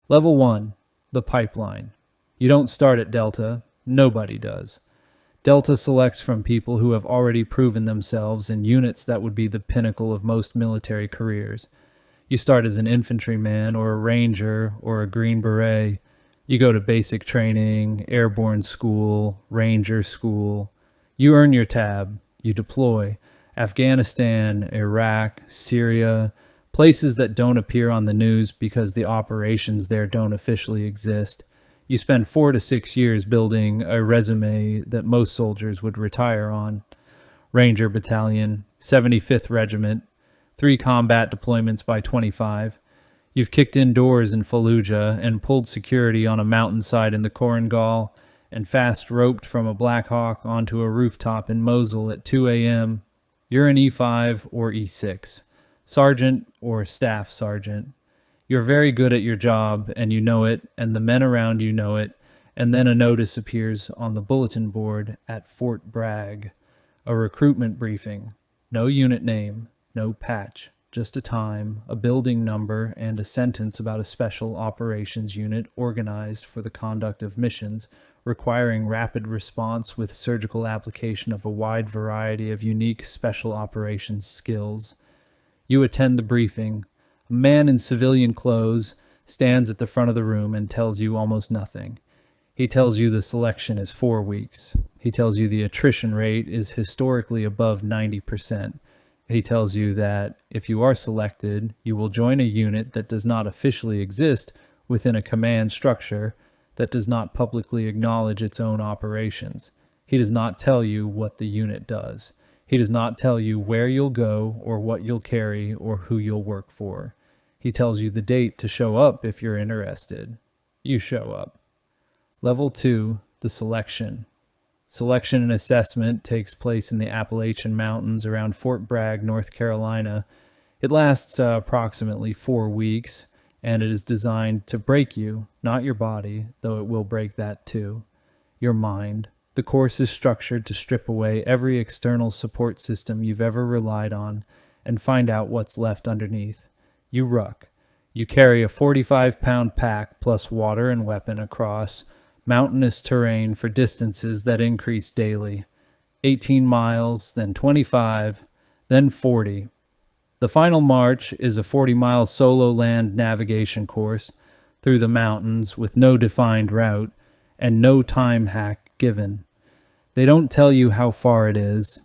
Level 1, the pipeline. You don't start at Delta. Nobody does. Delta selects from people who have already proven themselves in units that would be the pinnacle of most military careers. You start as an infantryman or a ranger or a Green Beret. You go to basic training, airborne school, ranger school. You earn your tab. You deploy. Afghanistan, Iraq, Syria, places that don't appear on the news because the operations there don't officially exist. You spend 4 to 6 years building a resume that most soldiers would retire on. Ranger Battalion, 75th Regiment, 3 combat deployments by 25. You've kicked in doors in Fallujah and pulled security on a mountainside in the Korengal and fast roped from a Black Hawk onto a rooftop in Mosul at 2 a.m. You're an E5 or E6, sergeant or staff sergeant. You're very good at your job, and you know it, and the men around you know it, and then a notice appears on the bulletin board at Fort Bragg. A recruitment briefing. No unit name, no patch, just a time, a building number, and a sentence about a special operations unit organized for the conduct of missions, requiring rapid response with surgical application of a wide variety of unique special operations skills. You attend the briefing. A man in civilian clothes stands at the front of the room and tells you almost nothing. He tells you the selection is 4 weeks. He tells you the attrition rate is historically above 90%. He tells you that if you are selected, you will join a unit that does not officially exist within a command structure that does not publicly acknowledge its own operations. He does not tell you what the unit does. He does not tell you where you'll go or what you'll carry or who you'll work for. He tells you the date to show up if you're interested. You show up. Level 2, the selection. Selection and assessment takes place in the Appalachian Mountains around Fort Bragg, North Carolina. It lasts approximately 4 weeks, and it is designed to break you, not your body, though it will break that too. Your mind. The course is structured to strip away every external support system you've ever relied on and find out what's left underneath. You ruck. You carry a 45-pound pack plus water and weapon across mountainous terrain for distances that increase daily. 18 miles, then 25, then 40. The final march is a 40-mile solo land navigation course through the mountains with no defined route and no time hack given. They don't tell you how far it is.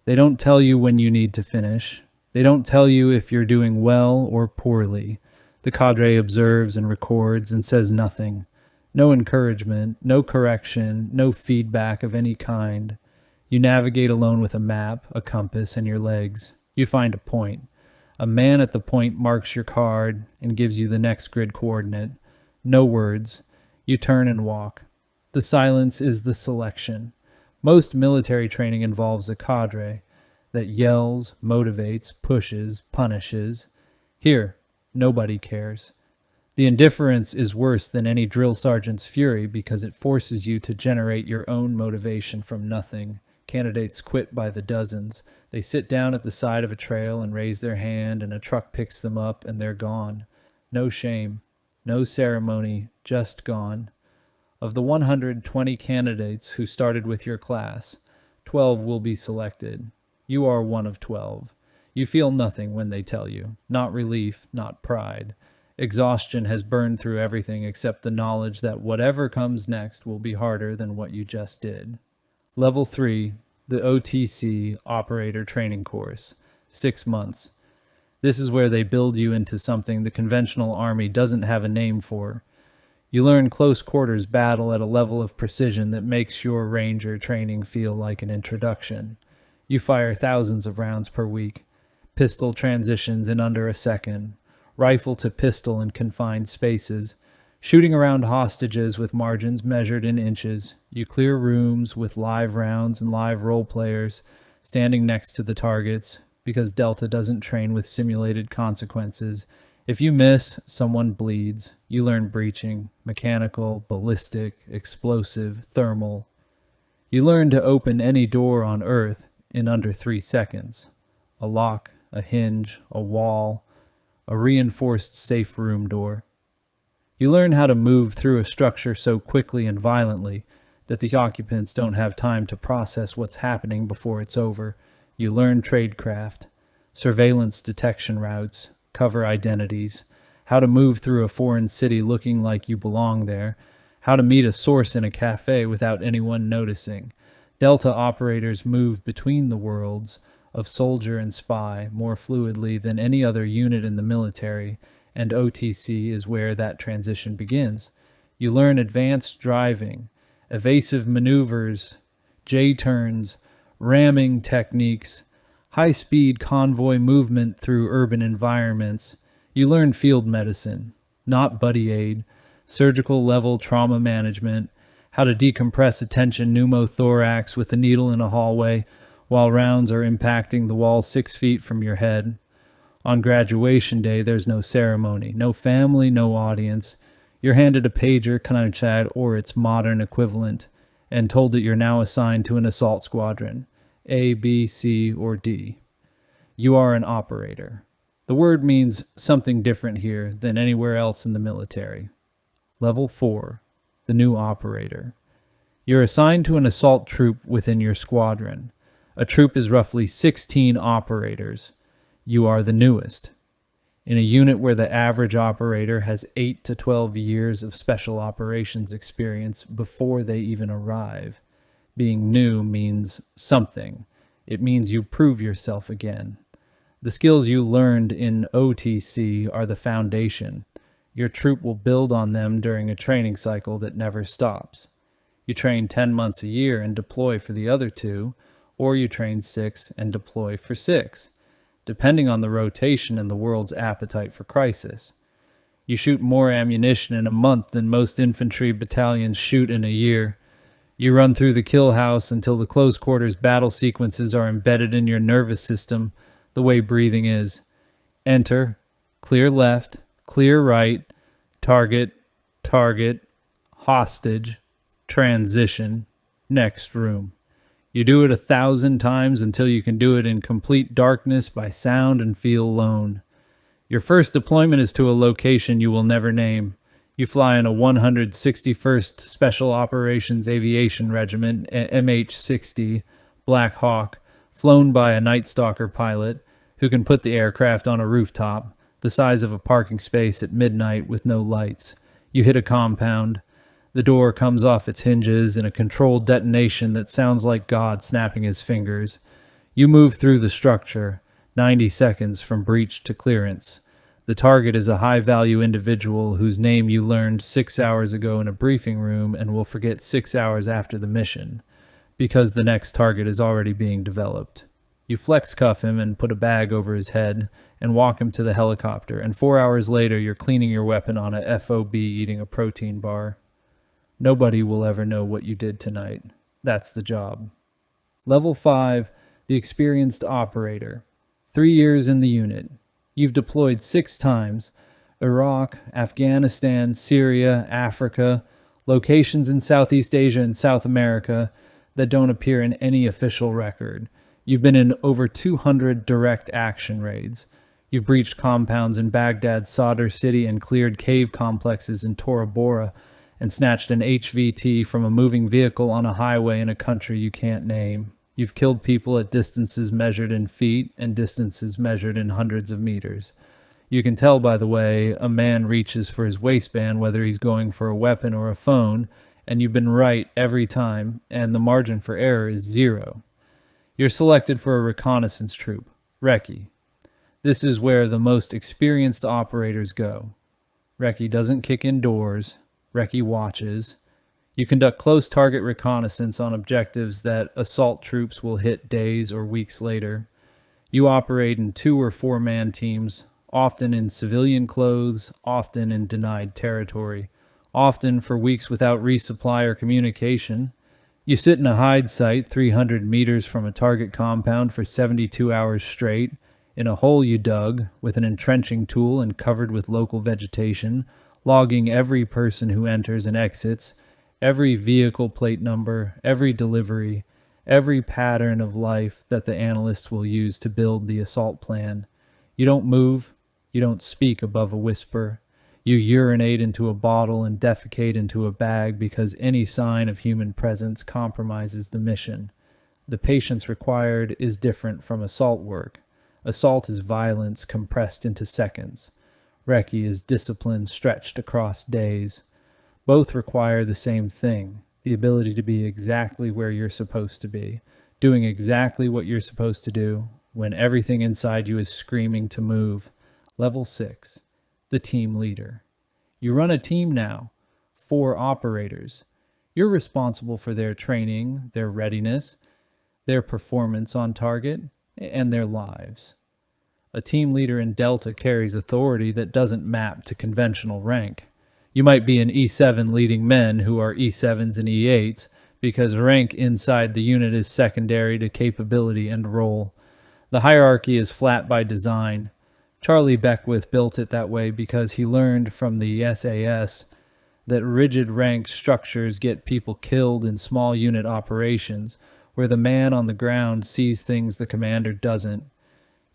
They don't tell you when you need to finish. They don't tell you if you're doing well or poorly. The cadre observes and records and says nothing. No encouragement, no correction, no feedback of any kind. You navigate alone with a map, a compass, and your legs. You find a point. A man at the point marks your card and gives you the next grid coordinate. No words. You turn and walk. The silence is the selection. Most military training involves a cadre that yells, motivates, pushes, punishes. Here, nobody cares. The indifference is worse than any drill sergeant's fury because it forces you to generate your own motivation from nothing. Candidates quit by the dozens. They sit down at the side of a trail and raise their hand, and a truck picks them up and they're gone. No shame, no ceremony, just gone. Of the 120 candidates who started with your class, 12 will be selected. You are one of 12. You feel nothing when they tell you. Not relief, not pride. Exhaustion has burned through everything except the knowledge that whatever comes next will be harder than what you just did. Level 3, the OTC Operator Training Course, 6 months. This is where they build you into something the conventional army doesn't have a name for. You learn close quarters battle at a level of precision that makes your ranger training feel like an introduction. You fire thousands of rounds per week. Pistol transitions in under a second. Rifle to pistol in confined spaces. Shooting around hostages with margins measured in inches. You clear rooms with live rounds and live role players standing next to the targets because Delta doesn't train with simulated consequences. If you miss, someone bleeds. You learn breaching, mechanical, ballistic, explosive, thermal. You learn to open any door on Earth in under 3 seconds. A lock, a hinge, a wall, a reinforced safe room door. You learn how to move through a structure so quickly and violently that the occupants don't have time to process what's happening before it's over. You learn tradecraft, surveillance detection routes, cover identities, how to move through a foreign city looking like you belong there, how to meet a source in a cafe without anyone noticing. Delta operators move between the worlds of soldier and spy more fluidly than any other unit in the military, and OTC is where that transition begins. You learn advanced driving, evasive maneuvers, J-turns, ramming techniques, high-speed convoy movement through urban environments. You learn field medicine, not buddy aid, surgical level trauma management, how to decompress a tension pneumothorax with a needle in a hallway while rounds are impacting the wall 6 feet from your head. On graduation day, there's no ceremony, no family, no audience. You're handed a pager, Knarchad, or its modern equivalent, and told that you're now assigned to an assault squadron, A, B, C, or D. You are an operator. The word means something different here than anywhere else in the military. Level 4, the new operator. You're assigned to an assault troop within your squadron. A troop is roughly 16 operators. You are the newest. In a unit where the average operator has 8 to 12 years of special operations experience before they even arrive, being new means something. It means you prove yourself again. The skills you learned in OTC are the foundation. Your troop will build on them during a training cycle that never stops. You train 10 months a year and deploy for the other 2, or you train 6 and deploy for 6. Depending on the rotation and the world's appetite for crisis. You shoot more ammunition in a month than most infantry battalions shoot in a year. You run through the kill house until the close quarters battle sequences are embedded in your nervous system the way breathing is. Enter, clear left, clear right, target, hostage, transition, next room. You do it 1,000 times until you can do it in complete darkness by sound and feel alone. Your first deployment is to a location you will never name. You fly in a 161st Special Operations Aviation Regiment, MH-60, Black Hawk, flown by a Night Stalker pilot who can put the aircraft on a rooftop, the size of a parking space at midnight with no lights. You hit a compound. The door comes off its hinges in a controlled detonation that sounds like God snapping his fingers. You move through the structure, 90 seconds from breach to clearance. The target is a high-value individual whose name you learned 6 hours ago in a briefing room and will forget 6 hours after the mission, because the next target is already being developed. You flex cuff him and put a bag over his head and walk him to the helicopter, and 4 hours later you're cleaning your weapon on a FOB eating a protein bar. Nobody will ever know what you did tonight. That's the job. Level 5, the experienced operator. 3 years in the unit. You've deployed 6 times. Iraq, Afghanistan, Syria, Africa, locations in Southeast Asia and South America that don't appear in any official record. You've been in over 200 direct action raids. You've breached compounds in Baghdad, Sadr City, and cleared cave complexes in Tora Bora, and snatched an HVT from a moving vehicle on a highway in a country you can't name. You've killed people at distances measured in feet and distances measured in hundreds of meters. You can tell by the way a man reaches for his waistband whether he's going for a weapon or a phone, and you've been right every time, and the margin for error is 0. You're selected for a reconnaissance troop, Recce. This is where the most experienced operators go. Recce doesn't kick in doors. Recce watches. You conduct close target reconnaissance on objectives that assault troops will hit days or weeks later. You operate in 2 or 4 man teams, often in civilian clothes, often in denied territory, often for weeks without resupply or communication. You sit in a hide site 300 meters from a target compound for 72 hours straight, in a hole you dug, with an entrenching tool and covered with local vegetation, logging every person who enters and exits, every vehicle plate number, every delivery, every pattern of life that the analysts will use to build the assault plan. You don't move, you don't speak above a whisper. You urinate into a bottle and defecate into a bag because any sign of human presence compromises the mission. The patience required is different from assault work. Assault is violence compressed into seconds. Recce is discipline stretched across days. Both require the same thing, the ability to be exactly where you're supposed to be, doing exactly what you're supposed to do when everything inside you is screaming to move. Level 6, the team leader. You run a team now, 4 operators. You're responsible for their training, their readiness, their performance on target, and their lives. A team leader in Delta carries authority that doesn't map to conventional rank. You might be an E7 leading men who are E7s and E8s because rank inside the unit is secondary to capability and role. The hierarchy is flat by design. Charlie Beckwith built it that way because he learned from the SAS that rigid rank structures get people killed in small unit operations where the man on the ground sees things the commander doesn't.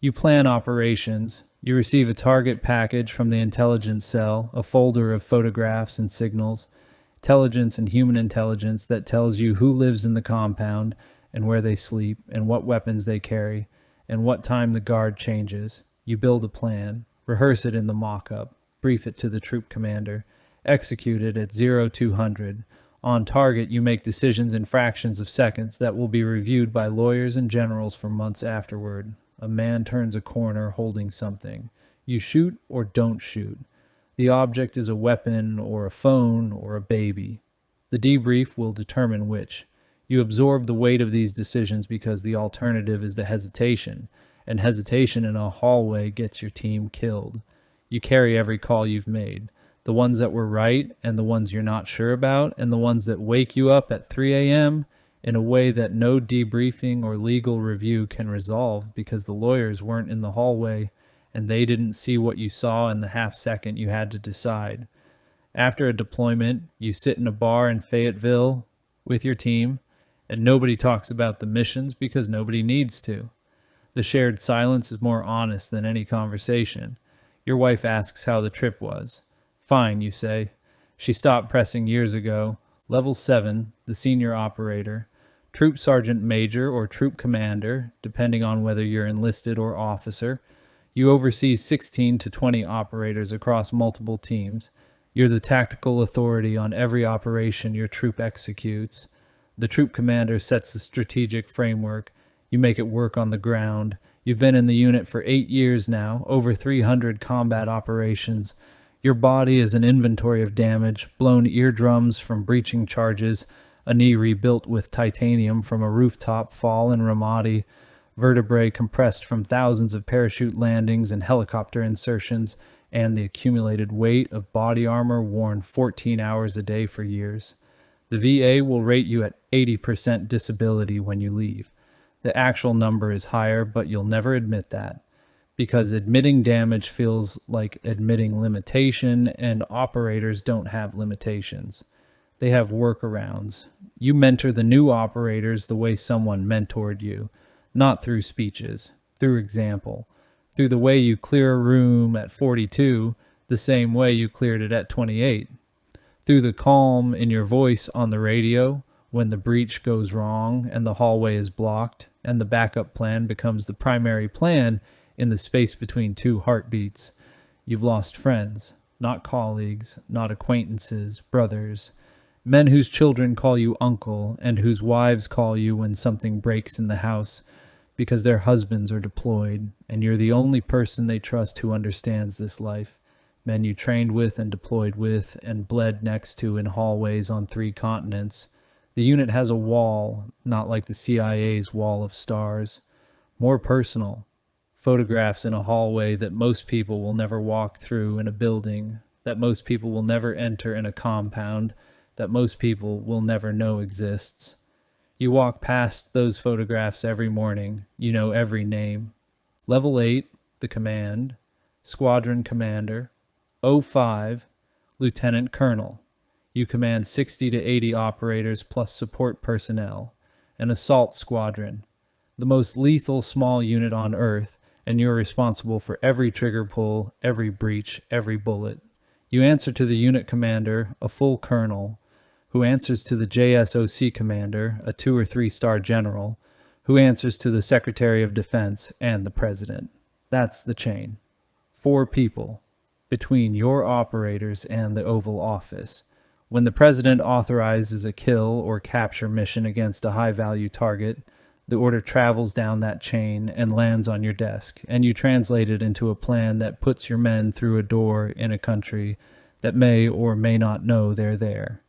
You plan operations. You receive a target package from the intelligence cell, a folder of photographs and signals, intelligence and human intelligence that tells you who lives in the compound and where they sleep and what weapons they carry and what time the guard changes. You build a plan, rehearse it in the mock-up, brief it to the troop commander, execute it at 0200. On target, you make decisions in fractions of seconds that will be reviewed by lawyers and generals for months afterward. A man turns a corner holding something. You shoot or don't shoot. The object is a weapon or a phone or a baby. The debrief will determine which. You absorb the weight of these decisions because the alternative is the hesitation, and hesitation in a hallway gets your team killed. You carry every call you've made, the ones that were right and the ones you're not sure about, and the ones that wake you up at 3 a.m., in a way that no debriefing or legal review can resolve because the lawyers weren't in the hallway and they didn't see what you saw in the half second you had to decide. After a deployment, you sit in a bar in Fayetteville with your team and nobody talks about the missions because nobody needs to. The shared silence is more honest than any conversation. Your wife asks how the trip was. Fine, you say. She stopped pressing years ago. Level 7, the senior operator, troop sergeant major or troop commander, depending on whether you're enlisted or officer. You oversee 16 to 20 operators across multiple teams. You're the tactical authority on every operation your troop executes. The troop commander sets the strategic framework. You make it work on the ground. You've been in the unit for 8 years now, over 300 combat operations. Your body is an inventory of damage, blown eardrums from breaching charges, a knee rebuilt with titanium from a rooftop fall in Ramadi, vertebrae compressed from thousands of parachute landings and helicopter insertions, and the accumulated weight of body armor worn 14 hours a day for years. The VA will rate you at 80% disability when you leave. The actual number is higher, but you'll never admit that, because admitting damage feels like admitting limitation, and operators don't have limitations. They have workarounds. You mentor the new operators the way someone mentored you, not through speeches, through example, through the way you clear a room at 42, the same way you cleared it at 28, through the calm in your voice on the radio when the breach goes wrong and the hallway is blocked and the backup plan becomes the primary plan in the space between two heartbeats. You've lost friends, not colleagues, not acquaintances, brothers, men whose children call you uncle and whose wives call you when something breaks in the house because their husbands are deployed and you're the only person they trust who understands this life. Men you trained with and deployed with and bled next to in hallways on 3 continents. The unit has a wall, not like the CIA's wall of stars. More personal. Photographs in a hallway that most people will never walk through in a building, that most people will never enter in a compound, that most people will never know exists. You walk past those photographs every morning. You know every name. Level 8, the command. Squadron commander. 05, lieutenant colonel. You command 60 to 80 operators plus support personnel. An assault squadron. The most lethal small unit on Earth, and you're responsible for every trigger pull, every breach, every bullet. You answer to the unit commander, a full colonel, who answers to the JSOC commander, a 2 or 3 star general, who answers to the Secretary of Defense and the President. That's the chain. 4 people between your operators and the Oval Office. When the President authorizes a kill or capture mission against a high-value target, the order travels down that chain and lands on your desk, and you translate it into a plan that puts your men through a door in a country that may or may not know they're there.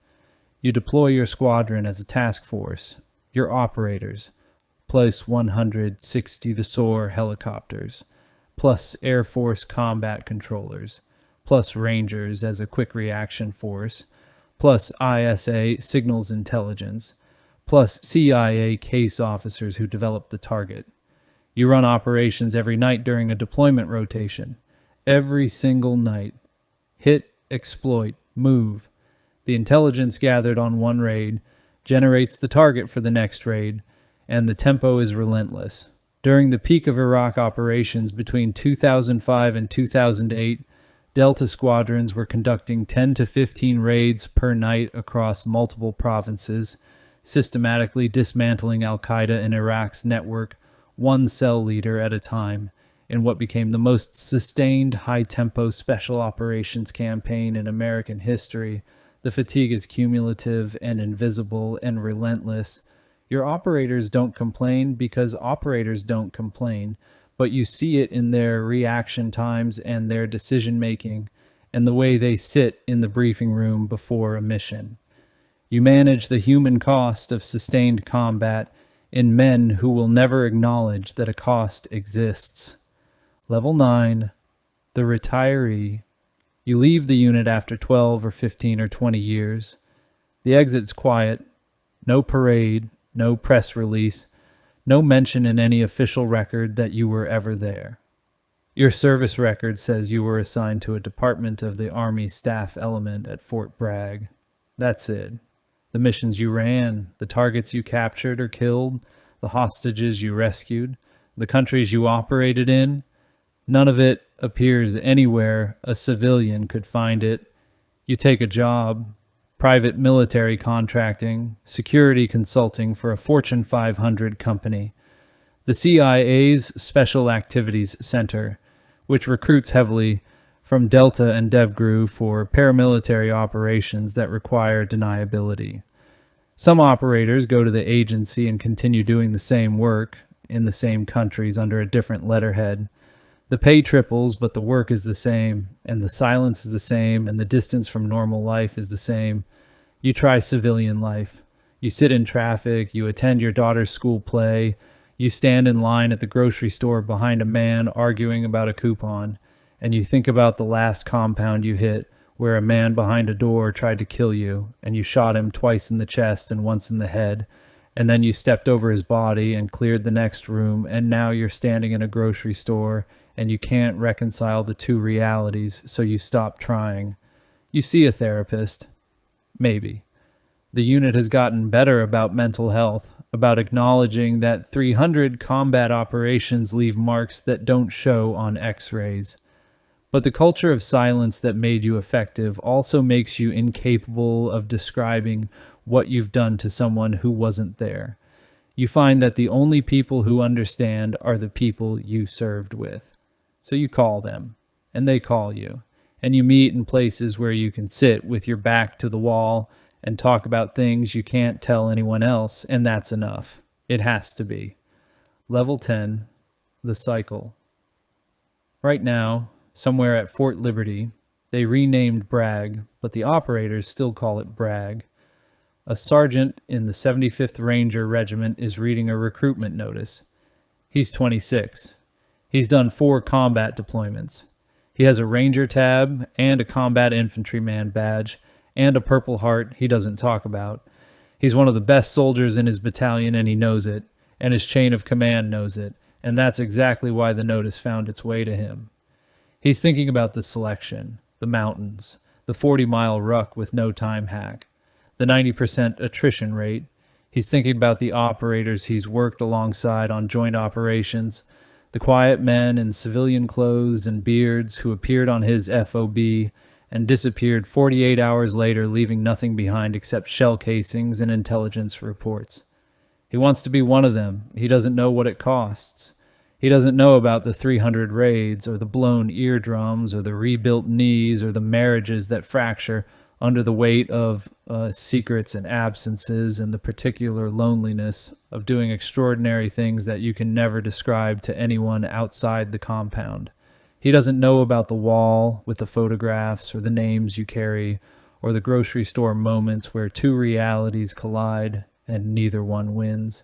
You deploy your squadron as a task force, your operators, plus 160 the SOAR helicopters, plus Air Force combat controllers, plus Rangers as a quick reaction force, plus ISA signals intelligence, plus CIA case officers who develop the target. You run operations every night during a deployment rotation. Every single night. Hit, exploit, move. The intelligence gathered on one raid generates the target for the next raid, and the tempo is relentless. During the peak of Iraq operations between 2005 and 2008, Delta squadrons were conducting 10 to 15 raids per night across multiple provinces, systematically dismantling al-Qaeda in Iraq's network, one cell leader at a time, in what became the most sustained high-tempo special operations campaign in American history. The fatigue is cumulative and invisible and relentless. Your operators don't complain because operators don't complain, but you see it in their reaction times and their decision-making and the way they sit in the briefing room before a mission. You manage the human cost of sustained combat in men who will never acknowledge that a cost exists. Level 9, the retiree. You leave the unit after 12 or 15 or 20 years. The exit's quiet, no parade, no press release, no mention in any official record that you were ever there. Your service record says you were assigned to a department of the Army staff element at Fort Bragg. That's it. The missions you ran, the targets you captured or killed, the hostages you rescued, the countries you operated in, none of it appears anywhere a civilian could find it. You take a job, private military contracting, security consulting for a Fortune 500 company, the CIA's Special Activities Center, which recruits heavily from Delta and DevGru for paramilitary operations that require deniability. Some operators go to the agency and continue doing the same work in the same countries under a different letterhead. The pay triples, but the work is the same, and the silence is the same, and the distance from normal life is the same. You try civilian life. You sit in traffic, you attend your daughter's school play, you stand in line at the grocery store behind a man arguing about a coupon, and you think about the last compound you hit, where a man behind a door tried to kill you, and you shot him twice in the chest and once in the head, and then you stepped over his body and cleared the next room, and now you're standing in a grocery store, and you can't reconcile the two realities, so you stop trying. You see a therapist. Maybe. The unit has gotten better about mental health, about acknowledging that 300 combat operations leave marks that don't show on X-rays. But the culture of silence that made you effective also makes you incapable of describing what you've done to someone who wasn't there. You find that the only people who understand are the people you served with. So you call them, and they call you, and you meet in places where you can sit with your back to the wall and talk about things you can't tell anyone else, and that's enough. It has to be. Level 10, the cycle. Right now, somewhere at Fort Liberty, they renamed Bragg, but the operators still call it Bragg. A sergeant in the 75th Ranger Regiment is reading a recruitment notice. He's 26. He's done 4 combat deployments. He has a Ranger tab and a combat infantryman badge and a Purple Heart he doesn't talk about. He's one of the best soldiers in his battalion and he knows it, and his chain of command knows it, and that's exactly why the notice found its way to him. He's thinking about the selection, the mountains, the 40-mile ruck with no time hack, the 90% attrition rate. He's thinking about the operators he's worked alongside on joint operations, the quiet men in civilian clothes and beards who appeared on his FOB and disappeared 48 hours later, leaving nothing behind except shell casings and intelligence reports. He wants to be one of them. He doesn't know what it costs. He doesn't know about the 300 raids, or the blown eardrums, or the rebuilt knees, or the marriages that fracture under the weight of secrets and absences, and the particular loneliness of doing extraordinary things that you can never describe to anyone outside the compound. He doesn't know about the wall with the photographs, or the names you carry, or the grocery store moments where two realities collide and neither one wins.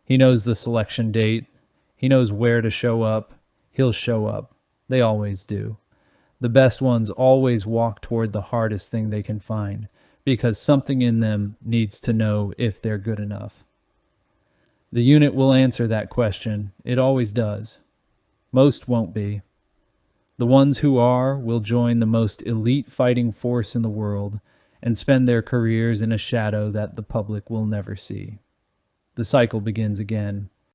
He knows the selection date. He knows where to show up. He'll show up. They always do. The best ones always walk toward the hardest thing they can find, because something in them needs to know if they're good enough. The unit will answer that question. It always does. Most won't be. The ones who are will join the most elite fighting force in the world and spend their careers in a shadow that the public will never see. The cycle begins again.